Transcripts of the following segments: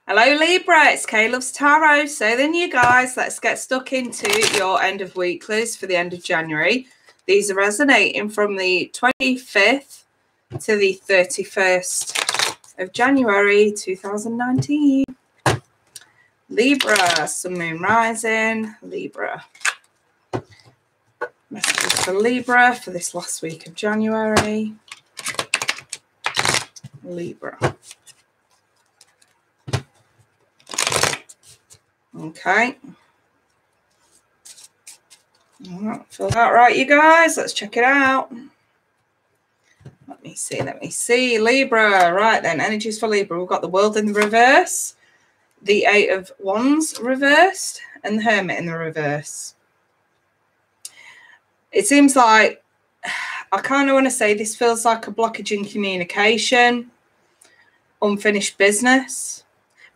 Hello Libra, it's Kay Loves Tarot. So then you guys, let's get stuck into your end of weeklies for the end of January. These are resonating from the 25th to the 31st of January 2019. Libra, Sun, Moon, Rising, Libra. Messages for Libra for this last week of January. Libra. Okay. Feel that right, you guys? Let's check it out. Let me see. Libra. Right then, energies for Libra. We've got the World in the reverse, the Eight of Wands reversed, and the Hermit in the reverse. It seems like, I kind of want to say this feels like a blockage in communication, unfinished business.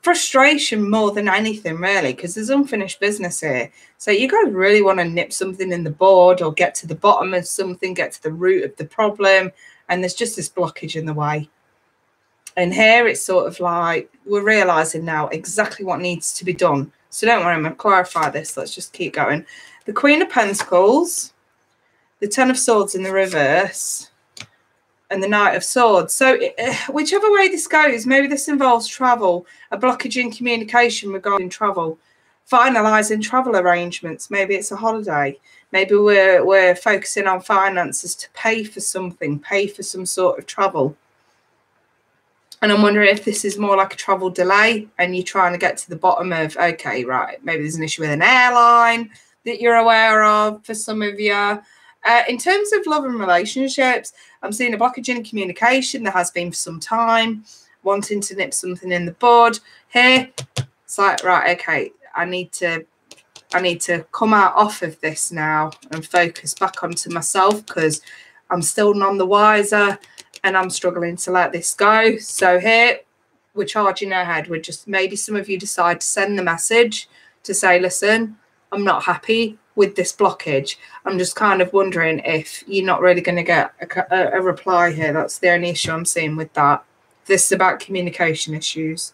Frustration more than anything, really, because there's unfinished business here. So you guys really want to nip something in the bud or get to the bottom of something, get to the root of the problem, and there's just this blockage in the way. And here it's sort of like we're realizing now exactly what needs to be done. So don't worry, I'm going to clarify this. Let's just keep going. The Queen of Pentacles, the Ten of Swords in the reverse, and the Knight of Swords. So whichever way this goes, maybe this involves travel, a blockage in communication regarding travel, finalising travel arrangements. Maybe it's a holiday. Maybe we're focusing on finances to pay for something, pay for some sort of travel. And I'm wondering if this is more like a travel delay and you're trying to get to the bottom of, okay, right, maybe there's an issue with an airline that you're aware of for some of you. In terms of love and relationships, I'm seeing a blockage in communication. There has been for some time, wanting to nip something in the bud. Here, it's like, right, okay, I need to come out off of this now and focus back onto myself because I'm still none the wiser and I'm struggling to let this go. So here, we're charging ahead. We're just, maybe some of you decide to send the message to say, listen, I'm not happy with this blockage. I'm just kind of wondering if you're not really going to get a reply here. That's the only issue I'm seeing with that. This is about communication issues.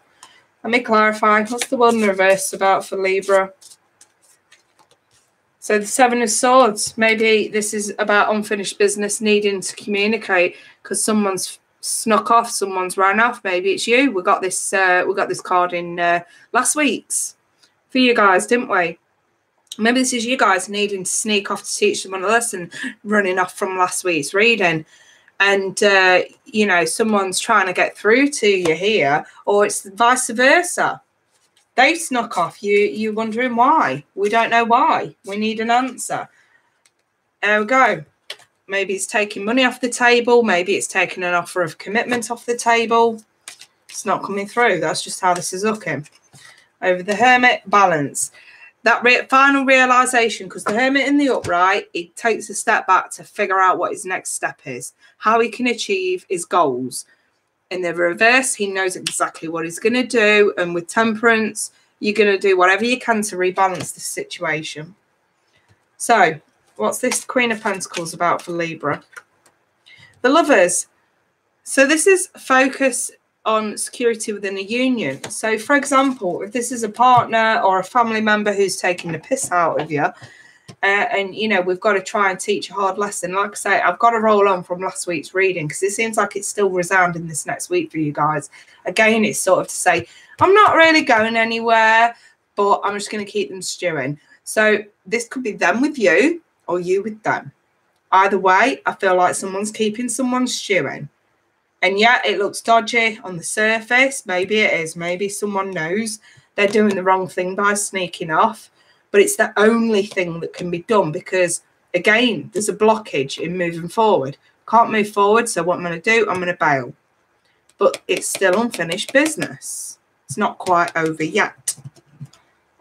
Let me clarify. What's the World in reverse about for Libra? So the Seven of Swords. Maybe this is about unfinished business, needing to communicate because someone's snuck off, someone's ran off. Maybe it's you. We got this card in last week's for you guys, didn't we? Maybe this is you guys needing to sneak off to teach someone a lesson, running off from last week's reading. And, you know, someone's trying to get through to you here, or it's vice versa. They snuck off. You're wondering why. We don't know why. We need an answer. There we go. Maybe it's taking money off the table. Maybe it's taking an offer of commitment off the table. It's not coming through. That's just how this is looking. Over the Hermit, balance. That final realization, because the Hermit in the upright, it takes a step back to figure out what his next step is, how he can achieve his goals. In the reverse, he knows exactly what he's going to do. And with Temperance, you're going to do whatever you can to rebalance the situation. So what's this Queen of Pentacles about for Libra? The Lovers. So this is focus on security within a union. So for example, if this is a partner or a family member who's taking the piss out of you, and you know, we've got to try and teach a hard lesson. Like I say, I've got to roll on from last week's reading because it seems like it's still resounding this next week for you guys. Again, it's sort of to say, I'm not really going anywhere, but I'm just going to keep them stewing. So this could be them with you or you with them. Either way, I feel like someone's keeping someone stewing. And yet it looks dodgy on the surface. Maybe it is. Maybe someone knows they're doing the wrong thing by sneaking off. But it's the only thing that can be done because, again, there's a blockage in moving forward. Can't move forward, so what I'm going to do, I'm going to bail. But it's still unfinished business. It's not quite over yet.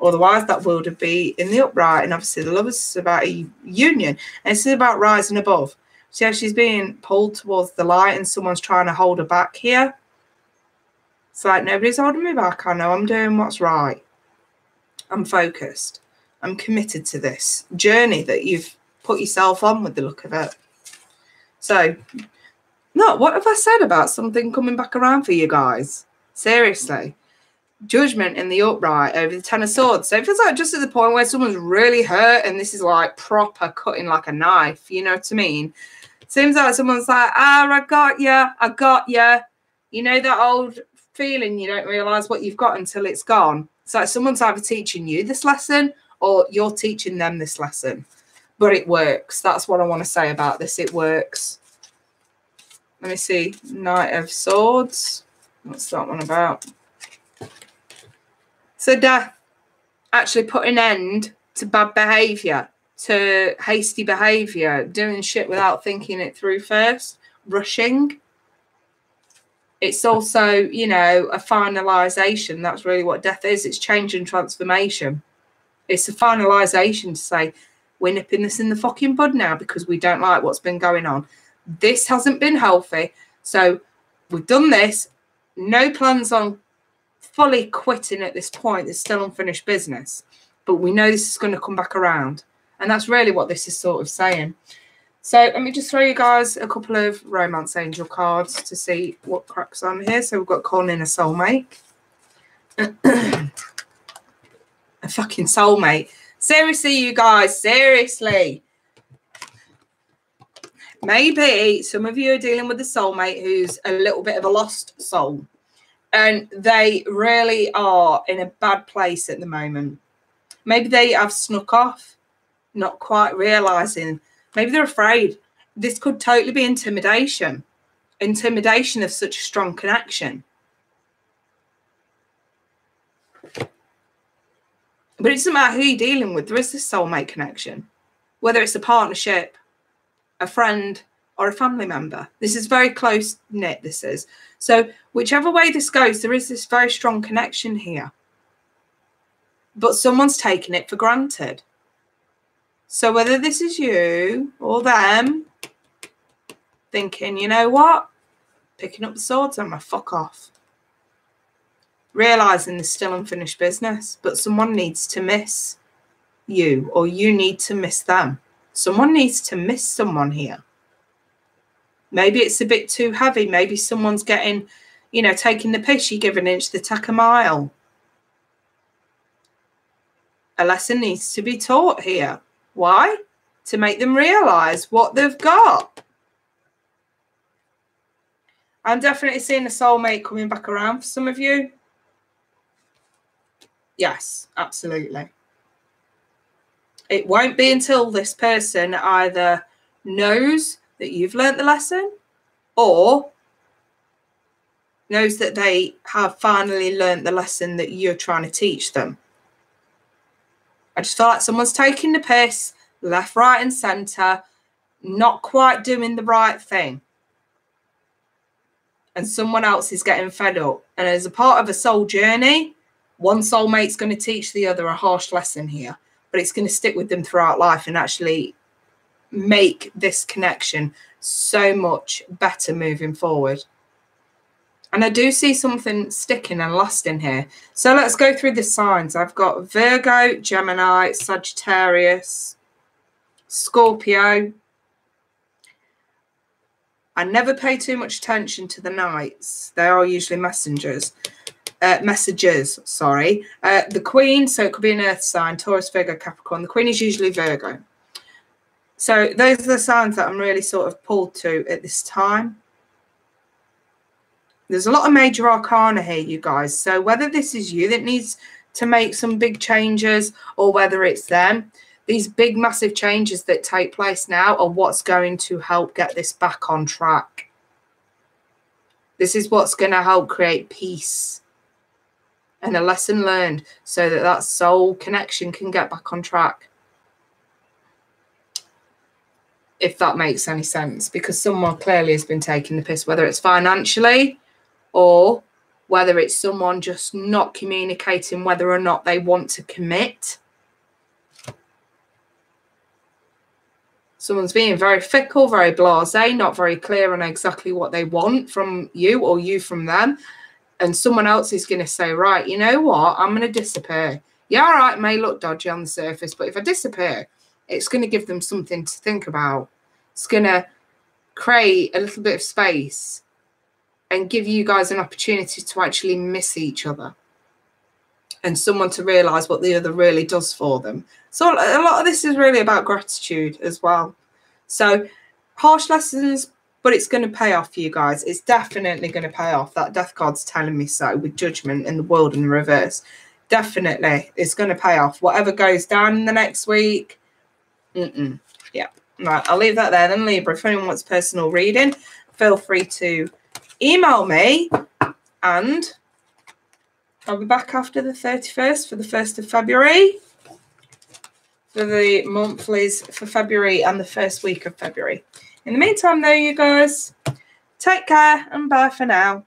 Otherwise, that world would be in the upright. And obviously, the Lovers is about a union. And this is about rising above. See how she's being pulled towards the light and someone's trying to hold her back here? It's like, nobody's holding me back. I know I'm doing what's right. I'm focused. I'm committed to this journey that you've put yourself on with the look of it. So, no, what have I said about something coming back around for you guys? Seriously. Judgment in the upright over the Ten of Swords. So it feels like just at the point where someone's really hurt and this is like proper cutting like a knife, you know what I mean? Seems like someone's like, I got ya, I got ya. You know that old feeling you don't realise what you've got until it's gone? It's like someone's either teaching you this lesson or you're teaching them this lesson. But it works. That's what I want to say about this. It works. Let me see. Knight of Swords. What's that one about? So death. Actually put an end to bad behaviour, to hasty behaviour, doing shit without thinking it through first, rushing. It's also, you know, a finalisation. That's really what death is. It's change and transformation. It's a finalisation to say, we're nipping this in the fucking bud now because we don't like what's been going on. This hasn't been healthy. So we've done this. No plans on fully quitting at this point. There's still unfinished business. But we know this is going to come back around. And that's really what this is sort of saying. So let me just throw you guys a couple of romance angel cards to see what cracks on here. So we've got calling in a soulmate. A fucking soulmate. Seriously, you guys, seriously. Maybe some of you are dealing with a soulmate who's a little bit of a lost soul. And they really are in a bad place at the moment. Maybe they have snuck off, not quite realising. Maybe they're afraid. This could totally be intimidation. Intimidation of such a strong connection. But it doesn't matter who you're dealing with. There is this soulmate connection. Whether it's a partnership, a friend, or a family member. This is very close-knit, this is. So whichever way this goes, there is this very strong connection here. But someone's taken it for granted. So whether this is you or them, thinking, you know what? Picking up the swords and my fuck off. Realising there's still unfinished business, but someone needs to miss you or you need to miss them. Someone needs to miss someone here. Maybe it's a bit too heavy. Maybe someone's getting, you know, taking the piss. You give an inch, they take a mile. A lesson needs to be taught here. Why? To make them realise what they've got. I'm definitely seeing a soulmate coming back around for some of you. Yes, absolutely. It won't be until this person either knows that you've learnt the lesson or knows that they have finally learnt the lesson that you're trying to teach them. I just feel like someone's taking the piss, left, right and centre, not quite doing the right thing. And someone else is getting fed up. And as a part of a soul journey, one soulmate's going to teach the other a harsh lesson here. But it's going to stick with them throughout life and actually make this connection so much better moving forward. And I do see something sticking and lasting here. So let's go through the signs. I've got Virgo, Gemini, Sagittarius, Scorpio. I never pay too much attention to the knights. They are usually messengers. Sorry. The Queen, so it could be an earth sign, Taurus, Virgo, Capricorn. The Queen is usually Virgo. So those are the signs that I'm really sort of pulled to at this time. There's a lot of major arcana here, you guys. So whether this is you that needs to make some big changes or whether it's them, these big, massive changes that take place now are what's going to help get this back on track. This is what's going to help create peace and a lesson learned so that that soul connection can get back on track. If that makes any sense, because someone clearly has been taking the piss, whether it's financially or whether it's someone just not communicating whether or not they want to commit. Someone's being very fickle, very blasé, not very clear on exactly what they want from you or you from them. And someone else is going to say, right, you know what? I'm going to disappear. Yeah, all right, it may look dodgy on the surface, but if I disappear, it's going to give them something to think about. It's going to create a little bit of space and give you guys an opportunity to actually miss each other. and someone to realise what the other really does for them. So a lot of this is really about gratitude as well. So harsh lessons, but it's going to pay off for you guys. It's definitely going to pay off. That death card's telling me so, with judgment in the world in the reverse. Definitely, it's going to pay off. Whatever goes down in the next week. Yeah. Right, I'll leave that there then, Libra. If anyone wants personal reading, feel free to email me, and I'll be back after the 31st for the 1st of February. For the monthlies for February and the first week of February. In the meantime, though, you guys, take care and bye for now.